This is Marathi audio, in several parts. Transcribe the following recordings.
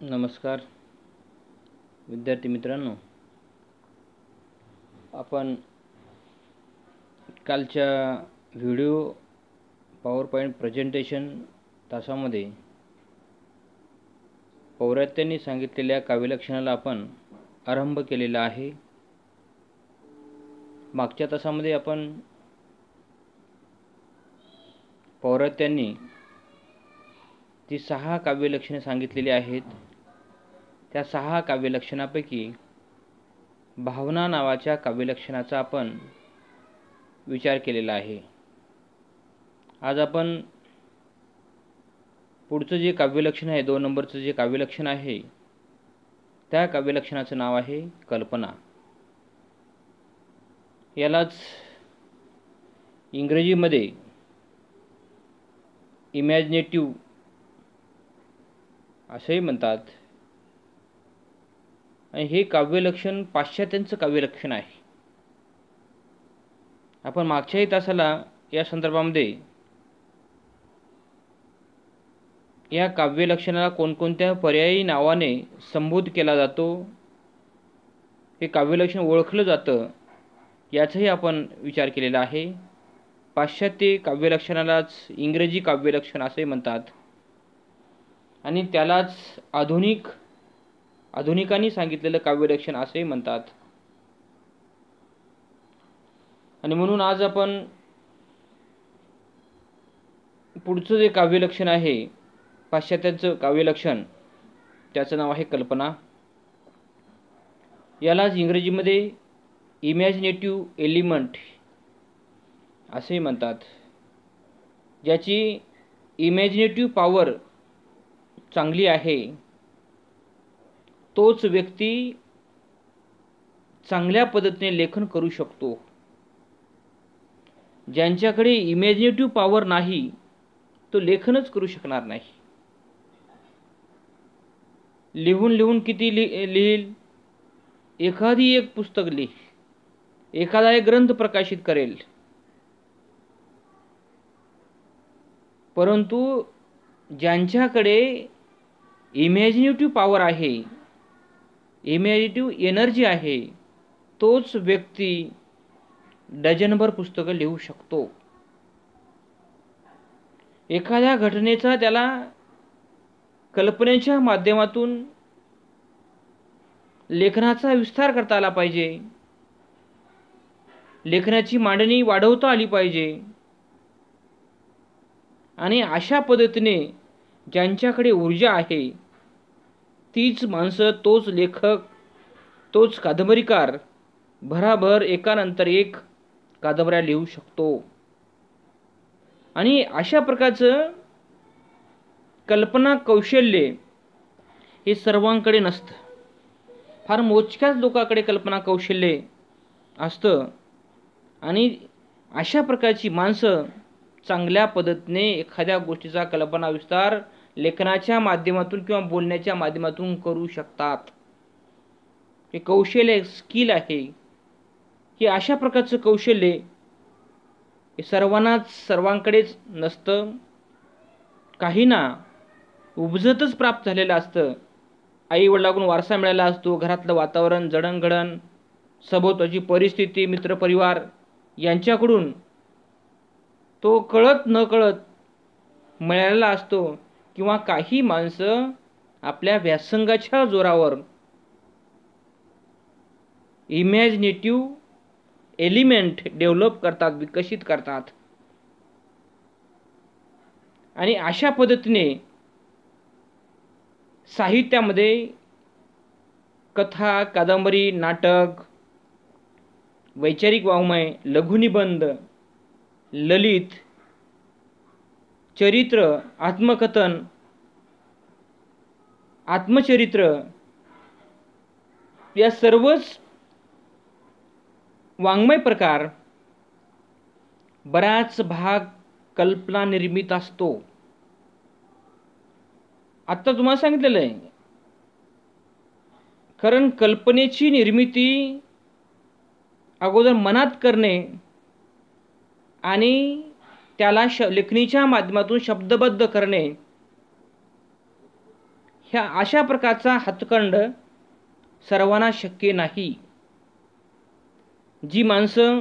नमस्कार विद्यार्थी मित्रांनो, आपण कालच्या व्हिडिओ पॉवरपॉईंट प्रेझेंटेशन तासामध्ये पौवर्त्यांनी सांगितलेल्या काव्यलक्षणाला आपण आरंभ केलेला आहे। मागच्या तासामध्ये आपण पौवर्त्यांनी ती 6 काव्यलक्षणे सांगितलेली आहेत। त्या 6 काव्यलक्षणापैकी भावना नावाच्या काव्यलक्षणाचा आपण विचार केलेला आहे। आज आपण पुढचं जे काव्यलक्षण आहे, 2 नंबरचं जे काव्यलक्षण आहे, त्या काव्यलक्षणाचं नाव आहे कल्पना। यालाच इंग्रजीमध्ये इमॅजिनेटिव्ह असेही म्हणतात। आणि हे काव्यलक्षण पाश्चात्यांचं काव्यलक्षण आहे। आपण मागच्याही तासाला या संदर्भामध्ये या काव्यलक्षणाला कोणकोणत्या पर्यायी नावाने संबोधित केला जातो, हे काव्यलक्षण ओळखलं जातं, याचाही आपण विचार केलेला आहे। पाश्चात्य काव्यलक्षणालाच इंग्रजी काव्यलक्षण असे म्हणतात आणि त्यालाच आधुनिकांनी सांगितलेलं काव्यलक्षण असे म्हणतात। आणि म्हणून आज आपण पुढचं जे काव्यलक्षण आहे, पाश्चात्यांचं काव्यलक्षण, त्याचं नाव आहे कल्पना। यालाच इंग्रजीमध्ये इमॅजिनेटिव्ह एलिमेंट असे म्हणतात। ज्याची इमॅजिनेटिव्ह पॉवर चांगली आहे तोच व्यक्ती चांगल्या पद्धतीने लेखन करू शकतो। ज्यांच्याकडे इमॅजिनेटिव्ह पॉवर नाही तो लेखनच करू शकणार नाही। लिहून किती लिहिल, एखादी एक पुस्तक लिह, एखादा एक ग्रंथ प्रकाशित करेल, परंतु ज्यांच्याकडे इमॅजिनेटिव्ह पॉवर आहे, इमॅजिनेटिव्ह एनर्जी आहे, तोच व्यक्ती डझनभर पुस्तकं लिहू शकतो। एखाद्या घटनेचा त्याला कल्पनेच्या माध्यमातून लेखनाचा विस्तार करता आला पाहिजे, लेखनाची मांडणी वाढवता आली पाहिजे। आणि अशा पद्धतीने ज्यांच्याकडे ऊर्जा आहे तीच माणसं, तोच लेखक, तोच कादंबरीकार भराभर एकानंतर एक कादंबऱ्या लिहू शकतो। आणि अशा प्रकारचं कल्पना कौशल्य हे सर्वांकडे नसतं। फार मोजक्याच लोकांकडे कल्पना कौशल्य असतं। आणि अशा प्रकारची माणसं चांगल्या पद्धतीने एखाद्या गोष्टीचा कल्पना विस्तार लेखनाच्या माध्यमातून किंवा बोलण्याच्या माध्यमातून करू शकतात। हे कौशल्य, स्किल आहे। हे अशा प्रकारचं कौशल्य हे सर्वांकडेच नसतं। काहींना उपजतच प्राप्त झालेलं असतं। आई वडिलांकडून वारसा मिळाला असतो, घरातलं वातावरण, जडणघडण, सभोवताची परिस्थिती, मित्रपरिवार यांच्याकडून तो कळत नकळत मिळालेला असतो। किंवा काही माणसं आपल्या व्यासंगाच्या जोरावर इमॅजिनेटिव्ह एलिमेंट डेव्हलप करतात, विकसित करतात। आणि अशा पद्धतीने साहित्यामध्ये कथा, कादंबरी, नाटक, वैचारिक वाङ्मय, लघुनिबंध, ललित, चरित्र, आत्मकथन, आत्मचरित्र या सर्वच वाङ्मय प्रकार बराच भाग कल्पना निर्मित असतो। आता तुम्हाला सांगितलेलं आहे, कारण कल्पनेची निर्मिती अगोदर मनात करणे आणि त्याला लेखणीच्या माध्यमातून शब्दबद्ध करणे ह्या अशा प्रकारचा हातखंड सर्वांना शक्य नाही. जी माणसं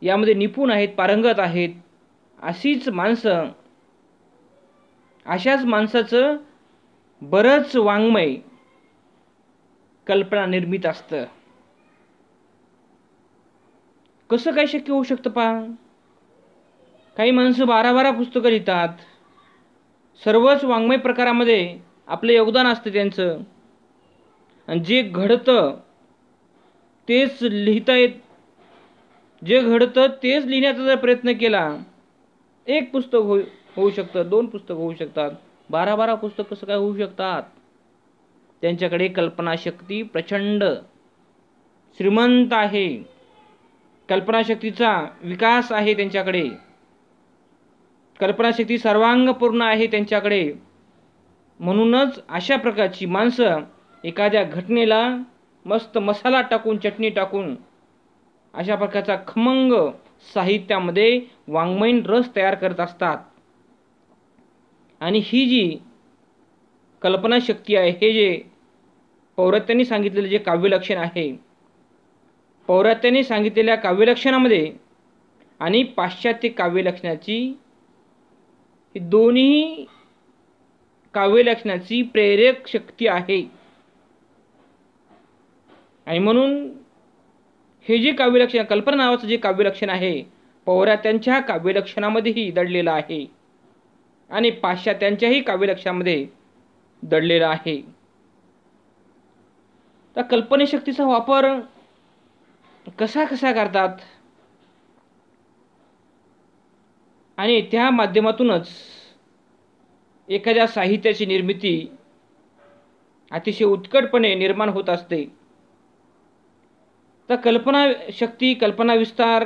यामध्ये निपुण आहेत, पारंगत आहेत, अशीच माणसं, अशाच माणसाचं बरंच वाङ्मय कल्पना निर्मित असतं. कसं काय शक्य होऊ शकतं पहा? काही माणसं 12-12 पुस्तकं लिहितात, सर्वच वाङ्मय प्रकारामध्ये आपलं योगदान असतं त्यांचं, आणि जे घडतं तेच लिहितायत, जे घडतं तेच लिहिण्याचा जर प्रयत्न केला, एक पुस्तक होऊ शकतं, 2 पुस्तकं होऊ शकतात, 12-12 पुस्तक कसं काय होऊ शकतात? त्यांच्याकडे कल्पनाशक्ती प्रचंड श्रीमंत आहे, कल्पनाशक्तीचा विकास आहे त्यांच्याकडे, कल्पनाशक्ती सर्वांगपूर्ण आहे त्यांच्याकडे. म्हणूनच अशा प्रकारची माणसं एखाद्या घटनेला मस्त मसाला टाकून, चटणी टाकून, अशा प्रकारचा खमंग साहित्यामध्ये वाङ्मयीन रस तयार करत असतात. आणि ही जी कल्पनाशक्ती आहे, हे जे पौवर्त्यांनी सांगितलेले जे काव्यलक्षण आहे, पौवर्त्यांनी सांगितलेल्या काव्यलक्षणामध्ये आणि पाश्चात्य काव्यलक्षणाची, ही दोन्ही काव्यलक्षणाची प्रेरक शक्ती आहे. आणि म्हणून हे जे काव्यलक्षण, कल्पना नावाचं जे काव्यलक्षण आहे, पौवर्त्यांच्या काव्यलक्षणामध्येही दडलेलं आहे आणि पाश्चात्यांच्याही काव्यलक्षणामध्ये दडलेलं आहे. तर कल्पनाशक्तीचा वापर कसा कसा करतात आणि त्या माध्यमातूनच एखाद्या साहित्याची निर्मिती अतिशय उत्कटपणे निर्माण होत असते. तर कल्पना शक्ती, कल्पना विस्तार,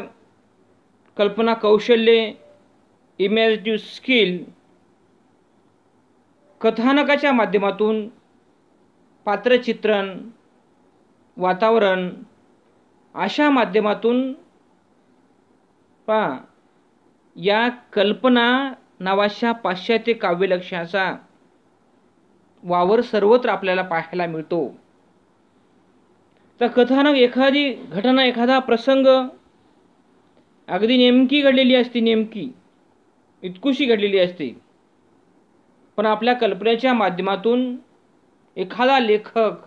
कल्पना कौशल्य, इमॅजिनेटिव्ह स्किल कथानकाच्या माध्यमातून पात्रचित्रण, वातावरण अशा माध्यमातून पहा या कल्पना नावाच्या पाश्चात्य काव्यलक्षणाचा वावर सर्वत्र आपल्याला पाहायला मिळतो. तर कथानक एखादी घटना, एखादा प्रसंग अगदी नेमकी घडलेली असते, नेमकी इतकुशी घडलेली असते, पण आपल्या कल्पनेच्या माध्यमातून एखादा लेखक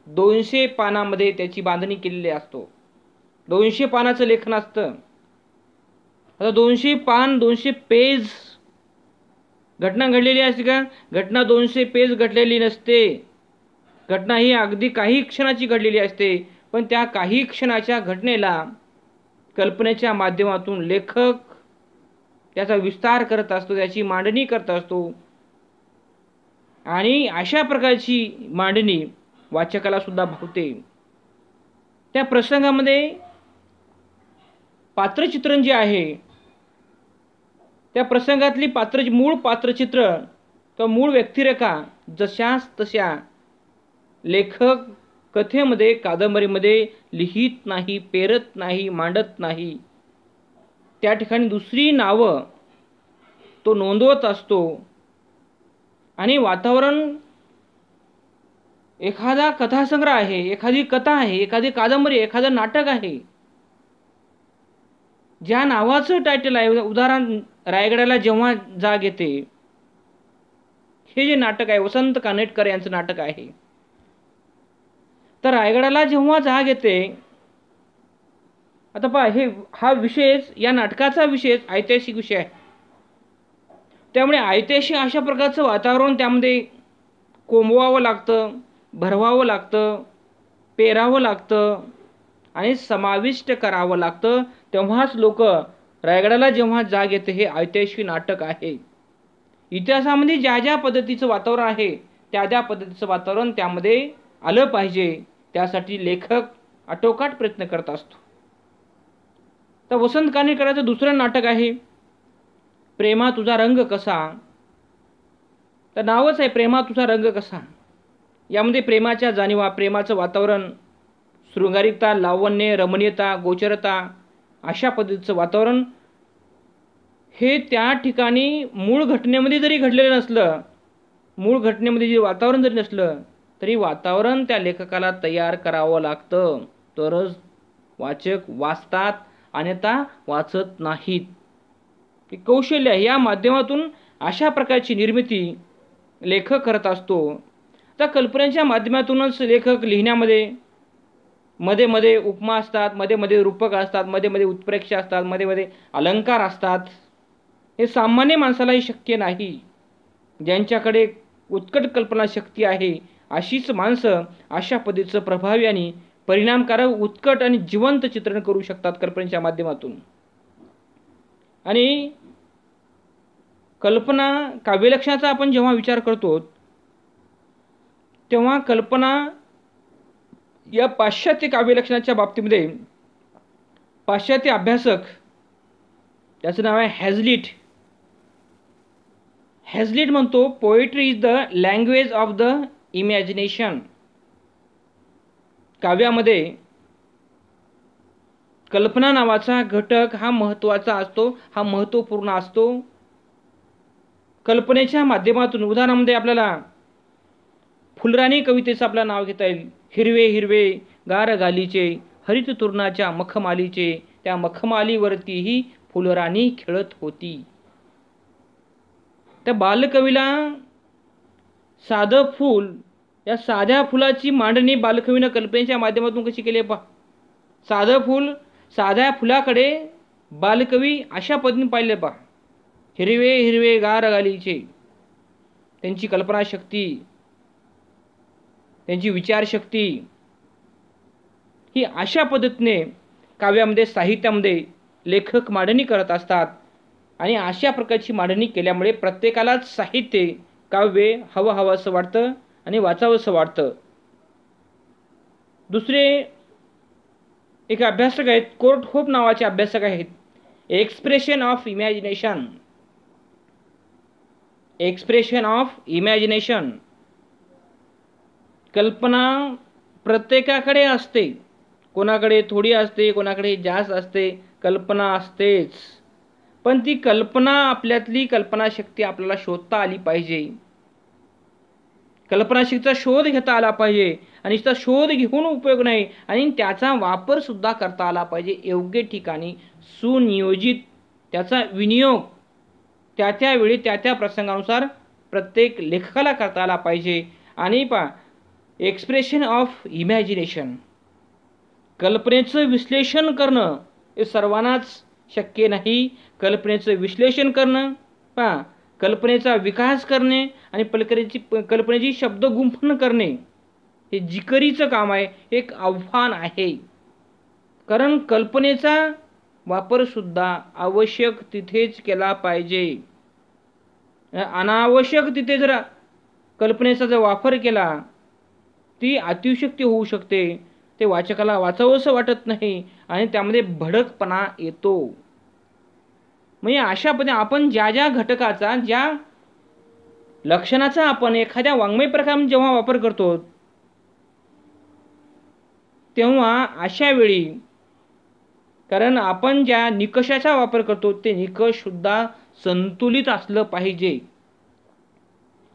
200 पानामध्ये त्याची बांधणी केलेली असतो. 200 पानाचं लेखन असतं. आता 200 पान, 200 पेज घटना घडलेली असते का? घटना 200 पेज घडलेली नसते. घटना ही अगदी काही क्षणाची घडलेली असते, पण त्या काही क्षणाच्या घटनेला कल्पनेच्या माध्यमातून लेखक त्याचा विस्तार करत असतो, त्याची मांडणी करत असतो. आणि अशा प्रकारची मांडणी वाचकाला सुद्धा भावते. त्या प्रसंगामध्ये पात्रचित्रण जे आहे, त्या प्रसंगातली मूळ पात्रचित्र किंवा मूळ व्यक्तिरेखा जशाच तशा लेखक कथेमध्ये, कादंबरीमध्ये लिहित नाही, पेरत नाही, मांडत नाही. त्या ठिकाणी दुसरी नावं तो नोंदवत असतो. आणि वातावरण, एखादा कथासंग्रह आहे, एखादी कथा आहे, एखादी कादंबरी, एखादं नाटक आहे, ज्या नावाचं टायटल आहे, उदाहरण रायगडाला जेव्हा जाग येते, हे जे नाटक आहे वसंत कानेटकर यांचं नाटक आहे. तर रायगडाला जेव्हा जाग येते, आता पहा हा विषय, या नाटकाचा विषय ऐतिहासिक विषय आहे. त्यामुळे ऐतिहासिक अशा प्रकारचं वातावरण त्यामध्ये कोंबवावं लागतं, भरवावं लागतं, पेरावं लागतं आणि समाविष्ट करावं लागतं. तेव्हाच लोक रायगडाला जेव्हा जाग येते हे ऐतिहासिक नाटक आहे. इतिहासामध्ये ज्या ज्या पद्धतीचं वातावरण आहे, त्या त्या पद्धतीचं वातावरण त्यामध्ये आलं पाहिजे, त्यासाठी लेखक आटोकाट प्रयत्न करत असतो. तर वसंत कानेटकरांचं दुसरं नाटक आहे प्रेमा तुझा रंग कसा. तर नावच आहे प्रेमा तुझा रंग कसा. यामध्ये प्रेमाच्या जाणीवा, प्रेमाचं वातावरण, शृंगारिकता, लावण्य, रमणीयता, गोचरता अशा पद्धतीचं वातावरण हे त्या ठिकाणी मूळ घटनेमध्ये जरी घडलेलं नसलं मूळ घटनेमध्ये जे वातावरण जरी नसलं तरी वातावरण त्या लेखकाला तयार करावं लागतं, तरच वाचक वाचतात, अन्यथा वाचत नाहीत. कौशल्य या माध्यमातून अशा प्रकारची निर्मिती लेखक करत असतो. त्या कल्पनेच्या माध्यमातूनच लेखक लिहिण्यामध्ये मध्ये मध्ये उपमा असतात, मध्ये मध्ये रूपक असतात, मध्ये मध्ये उत्प्रेक्षा असतात, मध्ये मध्ये अलंकार असतात. हे सामान्य माणसालाही शक्य नाही. ज्यांच्याकडे उत्कट कल्पनाशक्ती आहे अशीच माणसं अशा पद्धतीचं प्रभावी आणि परिणामकारक, उत्कट आणि जिवंत चित्रण करू शकतात कल्पनेच्या माध्यमातून. आणि कल्पना काव्यलक्षणाचा आपण जेव्हा विचार करतो तेव्हा कल्पना या पाश्चात्य काव्यलक्षणाच्या बाबतीमध्ये पाश्चात्य अभ्यासक, त्याचं नाव आहे हॅझलिट. हॅझलिट म्हणतो, poetry is the language of the imagination. काव्यामध्ये कल्पना नावाचा घटक हा महत्त्वाचा असतो, हा महत्त्वपूर्ण असतो. कल्पनेच्या माध्यमातून उदाहरणामध्ये आपल्याला फुलराणी कवितेचं आपलं नाव घेता येईल. हिरवे हिरवे गार गालीचे, हरित तूर्णाच्या मखमालीचे, त्या मखमालीवरतीही फुलराणी खेळत होती. त्या बालकवीला साधं फूल, या साध्या फुलाची मांडणी बालकवीनं कल्पनेच्या माध्यमातून कशी केली पहा. साधं फूल, साध्या फुलाकडे बालकवी अशा पद्धतीने पाहिले पहा. हिरवे हिरवे गार गालीचे, त्यांची कल्पनाशक्ती, त्यांची विचारशक्ती ही अशा पद्धतीने काव्यामध्ये, साहित्यामध्ये लेखक मांडणी करत असतात. आणि अशा प्रकारची मांडणी केल्यामुळे प्रत्येकालाच साहित्य, काव्य हवंसं वाटतं आणि वाचावंसं वाटतं. दुसरे एक अभ्यासक आहेत, कोर्ट होप नावाचे अभ्यासक आहेत. Expression of imagination, expression of imagination. कल्पना प्रत्येकाकडे असते, कोणाकडे थोडी असते, कोणाकडे जास्त असते, कल्पना असतेच. पण ती कल्पना, आपल्यातली कल्पनाशक्ती आपल्याला शोधता आली पाहिजे. कल्पनाशक्तीचा शोध घेता आला पाहिजे. आणि त्याचा शोध घेऊन उपयोग नाही, आणि त्याचा वापर सुद्धा करता आला पाहिजे योग्य ठिकाणी, सुनियोजित त्याचा विनियोग त्या त्यावेळी त्या त्या प्रसंगानुसार प्रत्येक लेखकाला करता आला पाहिजे. आणि एक्सप्रेशन ऑफ इमॅजिनेशन, कल्पनेचं विश्लेषण करणं हे सर्वांनाच शक्य नाही. कल्पनेचं विश्लेषण करणं, कल्पनेचा विकास करणे आणि कल्पनेची शब्द गुंफण करणे हे जिकरीचं काम आहे, एक आव्हान आहे. कारण कल्पनेचा वापर सुद्धा आवश्यक तिथेच केला पाहिजे. अनावश्यक तिथे जर कल्पनेचा जर वापर केला ती अतिशयोक्ती होऊ शकते. ते वाचकाला वाचावंसं वाटत नाही आणि त्यामध्ये भडकपणा येतो. म्हणजे अशा पद्धतीने आपण ज्या ज्या घटकाचा, ज्या लक्षणाचा आपण एखाद्या वाङ्मय प्रकारामध्ये जेव्हा वापर करतो तेव्हा अशा वेळी, कारण आपण ज्या निकषाचा वापर करतो ते निकष सुद्धा संतुलित असलं पाहिजे.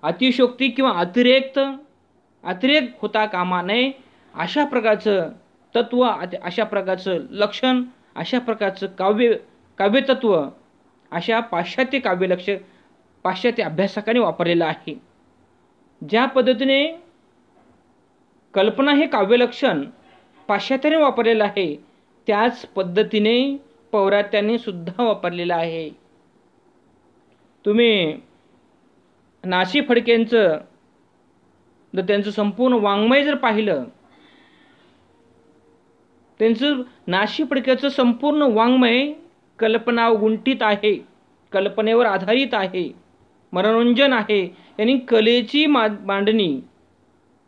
अतिशयोक्ती किंवा अतिरेक होता कामा नये. अशा प्रकारचं तत्व, अशा प्रकारचं लक्षण, अशा प्रकारचं काव्यतत्व अशा पाश्चात्य अभ्यासकांनी वापरलेलं आहे. ज्या पद्धतीने कल्पना हे काव्यलक्षण पाश्चात्याने वापरलेलं आहे, त्याच पद्धतीने पौरात्यांनी सुद्धा वापरलेलं आहे. तुम्ही नासी फडकेंचं जर त्यांचं संपूर्ण वाङ्मय जर पाहिलं, त्यांचं नासी फडकेचं संपूर्ण वाङ्मय कल्पना गुंठित आहे, कल्पनेवर आधारित आहे, मनोरंजन आहे. यांनी कलेची मांडणी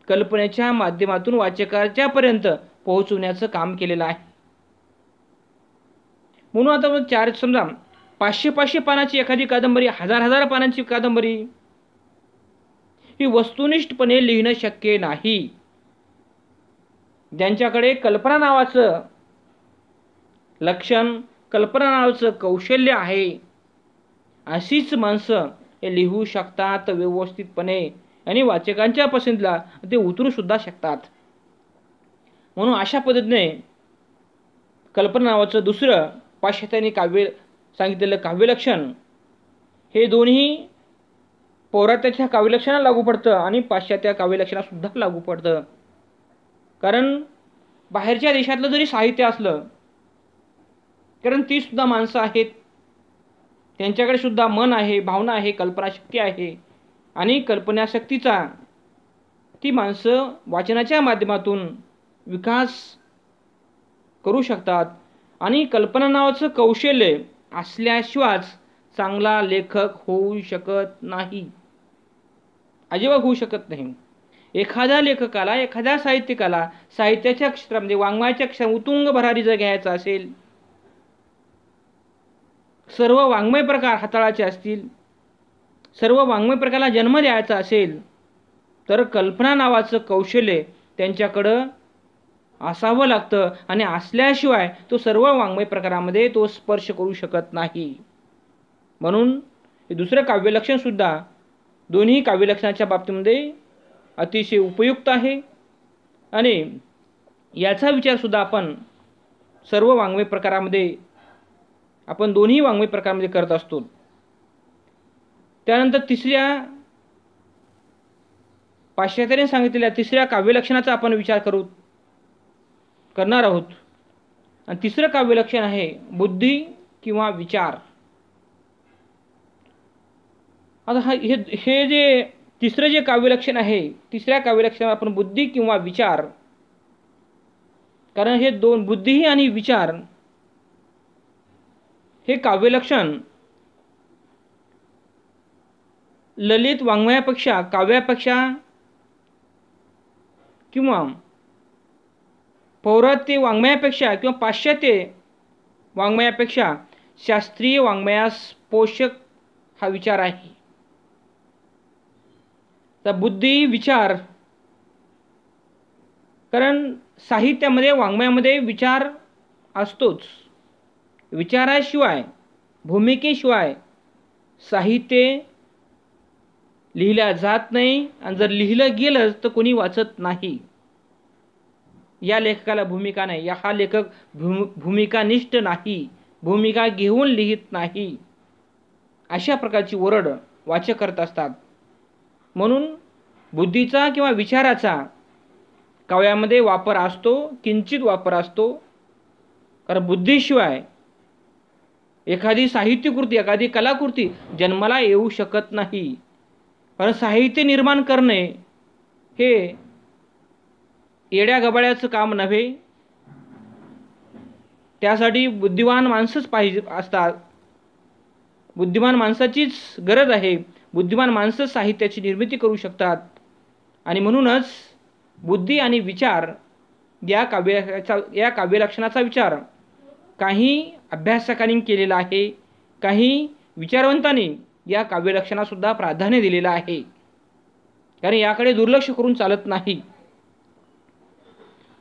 कल्पनेच्या माध्यमातून वाचकाच्यापर्यंत पोहोचवण्याचं काम केलेलं आहे. म्हणून आता समजा 500 पानाची एखादी कादंबरी, 1000 पानांची कादंबरी ही वस्तुनिष्ठपणे लिहिणं शक्य नाही. ज्यांच्याकडे कल्पना नावाचं लक्षण, कल्पना नावाचं कौशल्य आहे, अशीच माणसं हे लिहू शकतात व्यवस्थितपणे. आणि वाचकांच्या पसंतीला ते उतरू सुद्धा शकतात. म्हणून अशा पद्धतीने कल्पना नावाचं दुसरं पाश्चात्यांनी काव्य सांगितलेलं काव्यलक्षण हे दोन्ही पौरात्याच्या काव्यलक्षणाला लागू पडतं आणि पाश्चात्य काव्यलक्षणाला सुद्धा लागू पडतं. कारण बाहेरच्या देशातलं जरी साहित्य असलं, कारण ती सुद्धा माणसं आहेत, त्यांच्याकडे सुद्धा मन आहे, भावना आहे, कल्पनाशक्ती आहे आणि कल्पनाशक्तीचा ती माणसं वाचनाच्या माध्यमातून विकास करू शकतात. आणि कल्पना नावाचं कौशल्य असल्याशिवायच चांगला लेखक होऊ शकत नाही, अजिबात होऊ शकत नाही. एखाद्या लेखकाला, एखाद्या साहित्यिकाला साहित्याच्या क्षेत्रामध्ये, वाङ्मयाच्या क्षेत्रात उत्तुंग भरारी जर घ्यायचा असेल, सर्व वाङ्मय प्रकार हाताळायचे असतील, सर्व वाङ्मय प्रकाराला जन्म द्यायचा असेल, तर कल्पना नावाचं कौशल्य त्यांच्याकडं असावं लागतं आणि असल्याशिवाय तो सर्व वाङ्मय प्रकारामध्ये तो स्पर्श करू शकत नाही. म्हणून हे दुसरं काव्यलक्षण सुद्धा दोन्ही काव्यलक्षणाच्या बाबतीमध्ये अतिशय उपयुक्त आहे आणि याचा विचार सुद्धा आपण सर्व वाङ्मय प्रकारामध्ये, आपण दोन्ही वाङ्मय प्रकारामध्ये करत असतो. त्यानंतर तिसऱ्या पाश्चात्याने सांगितलेल्या तिसऱ्या काव्यलक्षणाचा आपण विचार करणार आहोत. आणि तिसरं काव्यलक्षण आहे बुद्धी किंवा विचार. आता हे जे तिसरं जे काव्यलक्षण आहे, तिसऱ्या काव्यलक्षणात आपण बुद्धी किंवा विचार, कारण हे दोन, बुद्धी आणि विचार, हे काव्यलक्षण ललित वाङ्मयापेक्षा, काव्यापेक्षा किंवा पौरात्य वाङ्मयापेक्षा किंवा पाश्चात्य वाङ्मयापेक्षा शास्त्रीय वाङ्मयास पोषक हा विचार आहे. तर बुद्धी विचार, कारण साहित्यामध्ये, वाङ्मयामध्ये विचार असतोच. विचाराशिवाय, भूमिकेशिवाय साहित्य लिहिल्या जात नाही आणि जर लिहिलं गेलं तर कोणी वाचत नाही. या लेखकाला भूमिका नाही, हा लेखक भूमिकानिष्ठ नाही, भूमिका घेऊन लिहित नाही, अशा प्रकारची ओरड वाचक करत असतात. म्हणून बुद्धीचा किंवा विचाराचा काव्यामध्ये वापर असतो, किंचित वापर असतो. कारण बुद्धीशिवाय एखादी साहित्यकृती, एखादी कलाकृती जन्माला येऊ शकत नाही. कारण साहित्य निर्माण करणे हे येड्या गबाळ्याचं काम नव्हे, त्यासाठी बुद्धिमान माणसंच पाहिजे असतात. बुद्धिमान माणसाचीच गरज आहे. बुद्धिमान माणसंच साहित्याची निर्मिती करू शकतात. आणि म्हणूनच बुद्धी आणि विचार या काव्यलक्षणाचा विचार काही अभ्यासकांनी केलेला आहे, काही विचारवंतांनी या काव्यलक्षणासुद्धा प्राधान्य दिलेलं आहे. कारण याकडे दुर्लक्ष करून चालत नाही.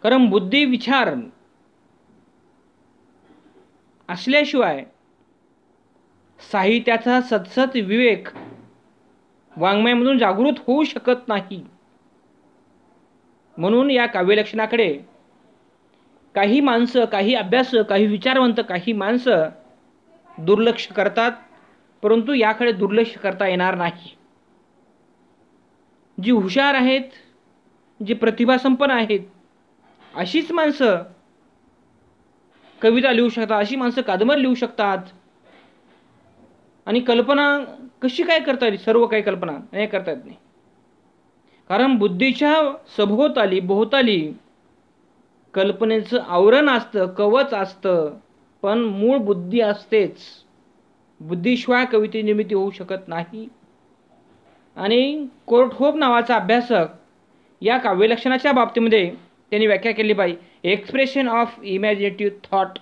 कारण बुद्धी विचार असल्याशिवाय साहित्याचा सदसद विवेक वाङ्मयामधून जागृत होऊ शकत नाही. म्हणून या काव्यलक्षणाकडे काही माणसं, काही अभ्यासक, काही विचारवंत, काही माणसं दुर्लक्ष करतात, परंतु याकडे दुर्लक्ष करता येणार नाही. जी हुशार आहेत, जी प्रतिभासंपन्न आहेत, अशीच माणसं कविता लिहू शकतात, अशी माणसं कादंबरी लिहू शकतात. आणि कल्पना कशी काय करता येईल? सर्व काही कल्पना नाही करता येत नाही. कारण बुद्धीच्या सभोवताली, भोवताली कल्पनेचं आवरण असतं, कवच असतं, पण मूळ बुद्धी असतेच. बुद्धीशिवाय कविते निर्मिती होऊ शकत नाही. आणि कोर्टहोप नावाचा अभ्यासक या काव्यलक्षणाच्या बाबतीमध्ये त्यांनी व्याख्या केली पाहिजे, expression of imaginative thought.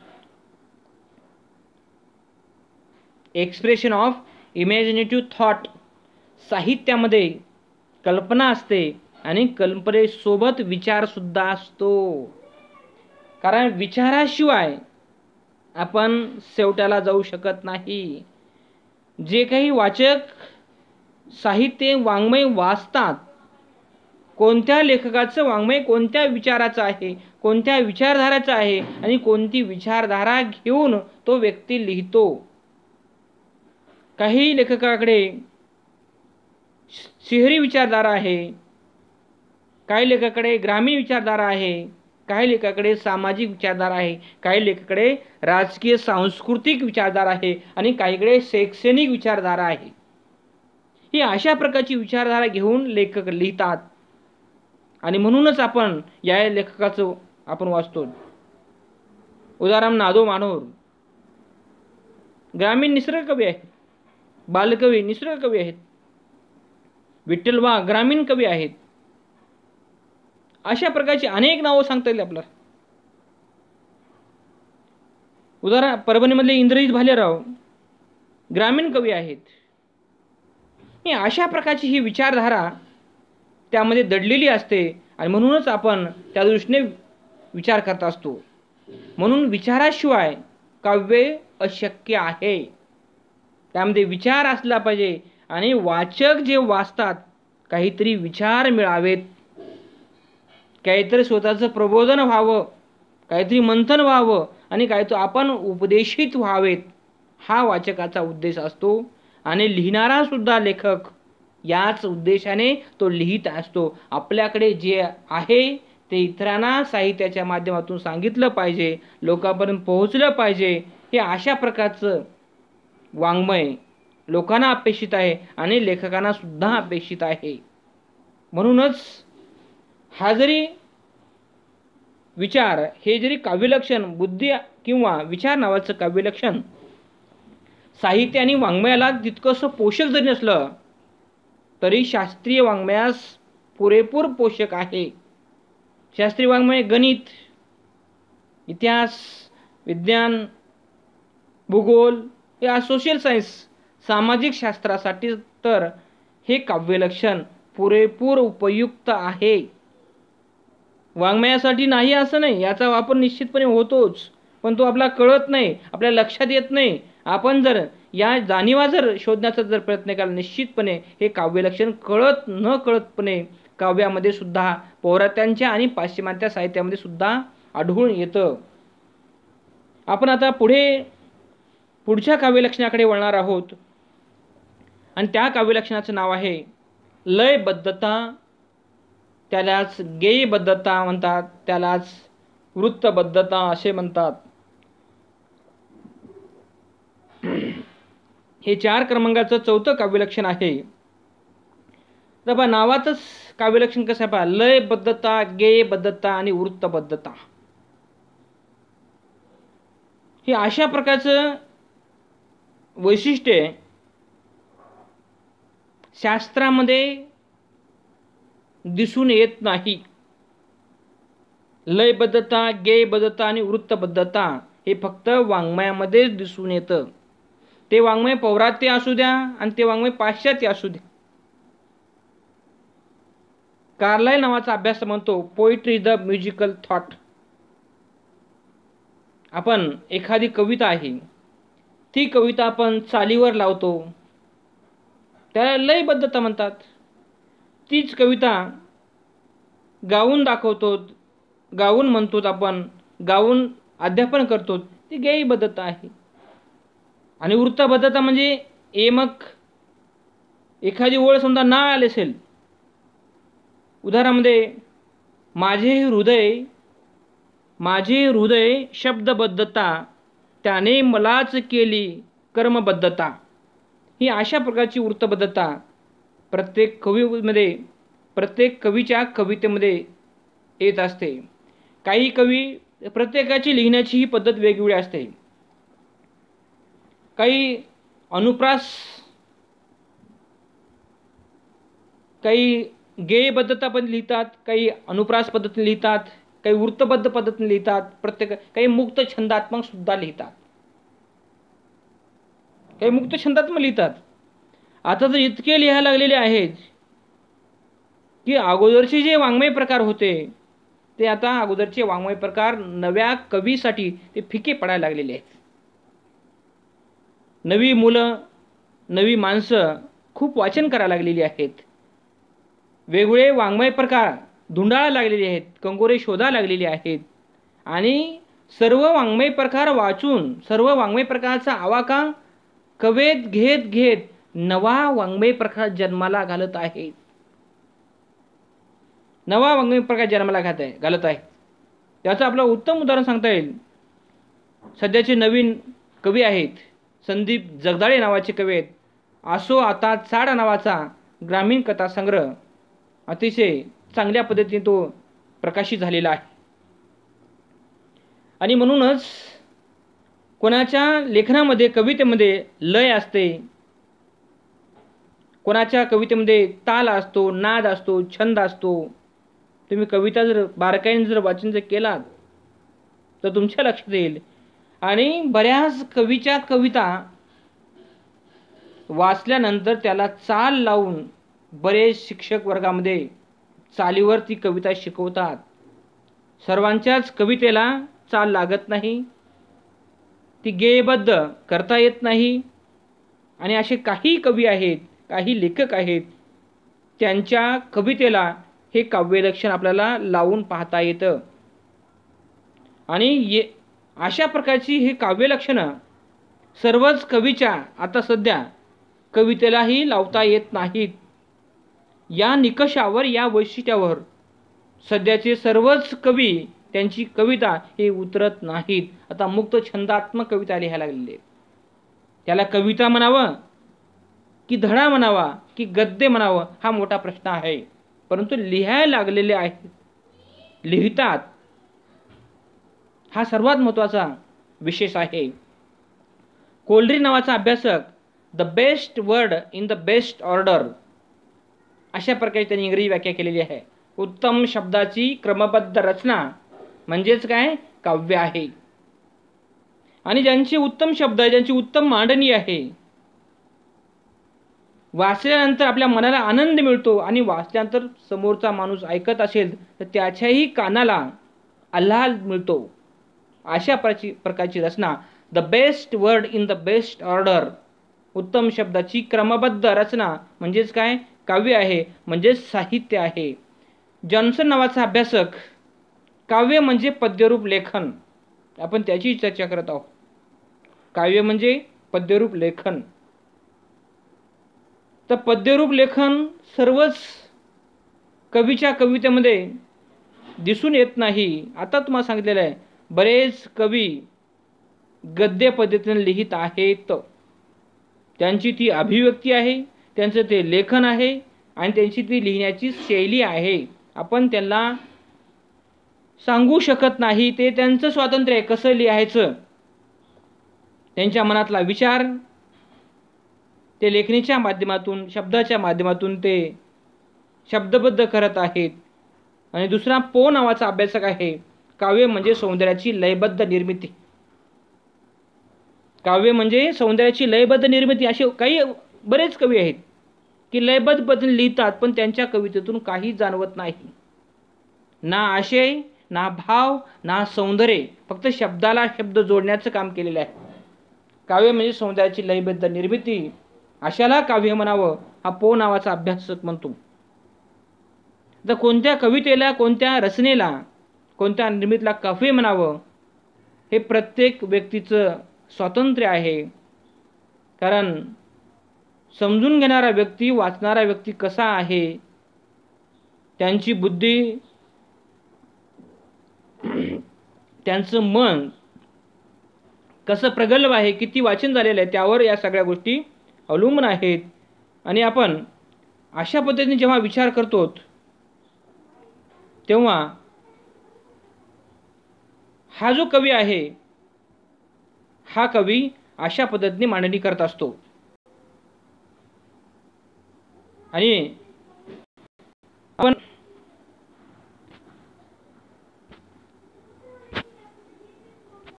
Expression of imaginative thought. साहित्यामध्ये कल्पना असते आणि कल्पनेसोबत विचारसुद्धा असतो. कारण विचाराशिवाय आपण शेवटाला जाऊ शकत नाही. जे काही वाचक साहित्य, वाङ्मय वाचतात कोणत्या लेखकाचं वाङ्मय कोणत्या विचाराचं आहे, कोणत्या विचारधाराचं आहे आणि कोणती विचारधारा घेऊन तो व्यक्ती लिहितो. काही लेखकाकडे शहरी विचारधारा आहे, काही लेखकाकडे ग्रामीण विचारधारा आहे, काही लेखकाकडे सामाजिक विचारधारा आहे, काही लेखकाकडे राजकीय सांस्कृतिक विचारधारा आहे आणि काहीकडे शैक्षणिक विचारधारा आहे. ही अशा प्रकारची विचारधारा घेऊन लेखक लिहितात आणि म्हणूनच आपण या लेखकाचं आपण वाचतो. उदाहरण नादो मानोर ग्रामीण निसर्ग कवी आहेत, बालकवी निसर्ग कवी आहेत. विठ्ठल वाघ ग्रामीण कवी आहेत. अशा प्रकारची अनेक नावं सांगता येईल आपल्याला. उदाहरण परभणीमधले इंद्रजित भालेराव ग्रामीण कवी आहेत. ही अशा प्रकारची ही विचारधारा त्यामध्ये दडलेली असते आणि म्हणूनच आपण त्या दृष्टीने विचार करत असतो. म्हणून विचाराशिवाय काव्य अशक्य आहे. त्यामध्ये विचार असला पाहिजे आणि वाचक जे वाचतात काहीतरी विचार मिळावेत, काहीतरी स्वतःचं प्रबोधन व्हावं, काहीतरी मंथन व्हावं आणि काहीतरी आपण उपदेशित व्हावेत, हा वाचकाचा उद्देश असतो. आणि लिहिणारा सुद्धा लेखक याच उद्देशाने तो लिहित असतो. आपल्याकडे जे आहे ते इतरांना साहित्याच्या माध्यमातून सांगितलं पाहिजे, लोकांपर्यंत पोहोचलं पाहिजे. हे अशा प्रकारचं वाङ्मय लोकांना अपेक्षित आहे आणि लेखकांना सुद्धा अपेक्षित आहे. म्हणूनच हा जरी विचार हे जरी काव्यलक्षण बुद्धी किंवा विचार नावाचं काव्यलक्षण साहित्य आणि वाङ्मयाला तितकंसं पोषक जरी नसलं तरी शास्त्रीय वाङ्मयास पुरेपूर पोषक आहे. शास्त्रीय वाङ्मय गणित, इतिहास, विज्ञान, भूगोल या सोशल सायन्स सामाजिक शास्त्रासाठी तर हे काव्यलक्षण पुरेपूर उपयुक्त आहे. वाङ्मयासाठी नाही असं नाही, याचा वापर निश्चितपणे होतोच, पण तो आपला कळत नाही, आपल्या लक्षात येत नाही. आपण जर या जाणीवा जर शोधण्याचा जर प्रयत्न केला निश्चितपणे हे काव्यलक्षण कळत न कळतपणे काव्यामध्ये सुद्धा पौरात्यांच्या आणि पाश्चिमात्य साहित्यामध्ये सुद्धा आढळून येतं. आपण आता पुढच्या काव्यलक्षणाकडे वळणार आहोत आणि त्या काव्यलक्षणाचं नाव आहे लयबद्धता. त्यालाच गेयबद्धता म्हणतात, त्यालाच वृत्तबद्धता असे म्हणतात. हे 4 क्रमांकाचं 4थं काव्यलक्षण आहे. तर नावातच काव्यलक्षण कसं आहे पहा, लयबद्धता, गेयबद्धता आणि वृत्तबद्धता. हे अशा प्रकारचं वैशिष्ट्य शास्त्रामध्ये दिसून येत नाही. लयबद्धता, गेयबद्धता आणि वृत्तबद्धता हे फक्त वाङ्मयामध्येच दिसून येतं. ते वाङ्मय पौरात्य असू द्या आणि ते वाङ्मय पाश्चात्य असू द्या. कार्लाइल नावाचा अभ्यास म्हणतो पोएट्री द म्युझिकल थॉट. आपण एखादी कविता आहे, ती कविता आपण चालीवर लावतो, त्याला लयबद्धता म्हणतात. तीच कविता गाऊन दाखवतो, गाऊन म्हणतो आपण, गाऊन अध्यापन करतो, ती गेयबद्धता आहे. आणि वृत्तबद्धता म्हणजे एमक एखादी ओळ समजा ना आले असेल, उदाहरणामध्ये माझे हृदय शब्दबद्धता, त्याने मलाच केली कर्मबद्धता. ही अशा प्रकारची वृत्तबद्धता प्रत्येक कवीच्या कवितेमध्ये येत असते. काही कवी प्रत्येकाची लिहिण्याची ही पद्धत वेगवेगळी असते. काही अनुप्रास, काही गेयबद्धता पण लिहितात, काही अनुप्रास पद्धतीने लिहितात, काही वृत्तबद्ध पद्धतीने लिहितात, काही मुक्त छंदात्मक सुद्धा लिहितात, काही मुक्त छंदात्मक लिहितात. आता तर इतके लिहायला लागलेले आहेत की अगोदरचे जे वाङ्मय प्रकार होते ते आता अगोदरचे वाङ्मय प्रकार नव्या कवीसाठी ते फिके पडायला लागलेले आहेत. नवी मुलं, नवी माणसं खूप वाचन करायला लागलेली आहेत. वेगवेगळे वाङ्मय प्रकार धुंडाळा लागलेले आहेत, कंगोरे शोधा लागलेले आहेत आणि सर्व वाङ्मय प्रकार वाचून सर्व वाङ्मय प्रकारचा आवाका कवेत घेत घेत नवा वाङ्मय प्रकार जन्माला घालत आहे. नवा वाङ्मय प्रकार जन्माला घालत आहे. त्याचं आपलं उत्तम उदाहरण सांगता येईल. सध्याचे नवीन कवी आहेत संदीप जगदाळे नावाचे कवी आहेत. असो आता चाड नावाचा ग्रामीण कथा संग्रह अतिशय चांगल्या पद्धतीने तो प्रकाशित झालेला आहे. आणि म्हणूनच कोणाच्या लेखनामध्ये कवितेमध्ये लय असते, कोणाच्या कवितेमध्ये ताल असतो, नाद असतो, छंद असतो. तुम्ही कविता जर बारकाईने जर वाचन जर केलात तर तुमच्या लक्षात येईल. आणि बऱ्याच कवीच्या कविता वाचल्यानंतर त्याला चाल लावून बरेच शिक्षक वर्गामध्ये चालीवर ती कविता शिकवतात. सर्वांच्याच कवितेला चाल लागत नाही, ती गेयबद्ध करता येत नाही. आणि असे काही कवी आहेत, काही लेखक आहेत, त्यांच्या कवितेला हे काव्यलक्षण आपल्याला लावून पाहता येतं. आणि अशा प्रकारची ही काव्यलक्षणं सर्वच कवीच्या आता सध्या कवितेलाही लावता येत नाहीत. या निकषावर, या वैशिष्ट्यावर सध्याचे सर्वच कवी त्यांची कविता हे उतरत नाहीत. आता मुक्त छंदात्मक कविता लिहायला लागलेले. त्याला कविता म्हणावं की धडा म्हणावा की गद्य म्हणावं हा मोठा प्रश्न आहे. परंतु लिहायला लागलेले आहेत, लिहितात, हा सर्वात महत्त्वाचा विशेष आहे. कोल्ड्री नावाचा अभ्यासक the best word in the best order अशा प्रकारे त्यांनी इंग्रजी व्याख्या केलेली आहे. उत्तम शब्दाची क्रमबद्ध रचना म्हणजेच काय, काव्य आहे. आणि ज्यांचे उत्तम शब्द, ज्यांची उत्तम मांडणी आहे, वाचल्यानंतर आपल्या मनाला आनंद मिळतो आणि वाचल्यानंतर समोरचा माणूस ऐकत असेल तर त्याच्याही कानाला आल्हाद मिळतो. अशा प्रकारची रचना the best word in the best order, उत्तम शब्दाची क्रमबद्ध रचना म्हणजेच काय, काव्य आहे, म्हणजेच साहित्य आहे. जॉन्सन नावाचा अभ्यासक काव्य म्हणजे पद्यरूप लेखन, आपण त्याची चर्चा करत आहोत. काव्य म्हणजे पद्यरूप लेखन. तर पद्यरूप लेखन सर्वच कवीच्या कवितेमध्ये दिसून येत नाही. आता तुम्हाला सांगितलेलं आहे, बरेच कवी गद्य पद्धतीने लिहित आहेत. त्यांची ती अभिव्यक्ती आहे, त्यांचं ते लेखन आहे आणि त्यांची ती लिहिण्याची शैली आहे. आपण त्यांना सांगू शकत नाही, ते त्यांचं स्वातंत्र्य आहे कसं लिहायचं. त्यांच्या मनातला विचार ते लेखणीच्या माध्यमातून, शब्दाच्या माध्यमातून ते शब्दबद्ध करत आहेत. आणि दुसरा पो नावाचा अभ्यासक आहे. काव्य म्हणजे सौंदर्याची लयबद्ध निर्मिती. काव्य म्हणजे सौंदर्याची लयबद्ध निर्मिती. असे काही बरेच कवी आहेत की लयबद्ध पद्धतीने लिहितात, पण त्यांच्या कवितेतून काही जाणवत नाही. ना आशय, ना भाव, ना सौंदर्य, फक्त शब्दाला शब्द जोडण्याचं काम केलेलं आहे. काव्य म्हणजे सौंदर्याची लयबद्ध निर्मिती, अशाला काव्य म्हणावं हा पो नावाचा अभ्यासक म्हणतो. तर कोणत्या कवितेला, कोणत्या रचनेला, कोणत्या निर्मितीला काव्य म्हणावं हे प्रत्येक व्यक्तीचं स्वातंत्र्य आहे. कारण समजून घेणारा व्यक्ती, वाचणारा व्यक्ती कसा आहे, त्यांची बुद्धी, त्यांचं मन कसं प्रगल्भ आहे, किती वाचन झालेलं आहे, त्यावर या सगळ्या गोष्टी अवलंबून आहेत. आणि आपण अशा पद्धतीने जेव्हा विचार करतो तेव्हा हा जो कवी आहे, हा कवी अशा पद्धतीने मांडणी करत असतो. आणि आपण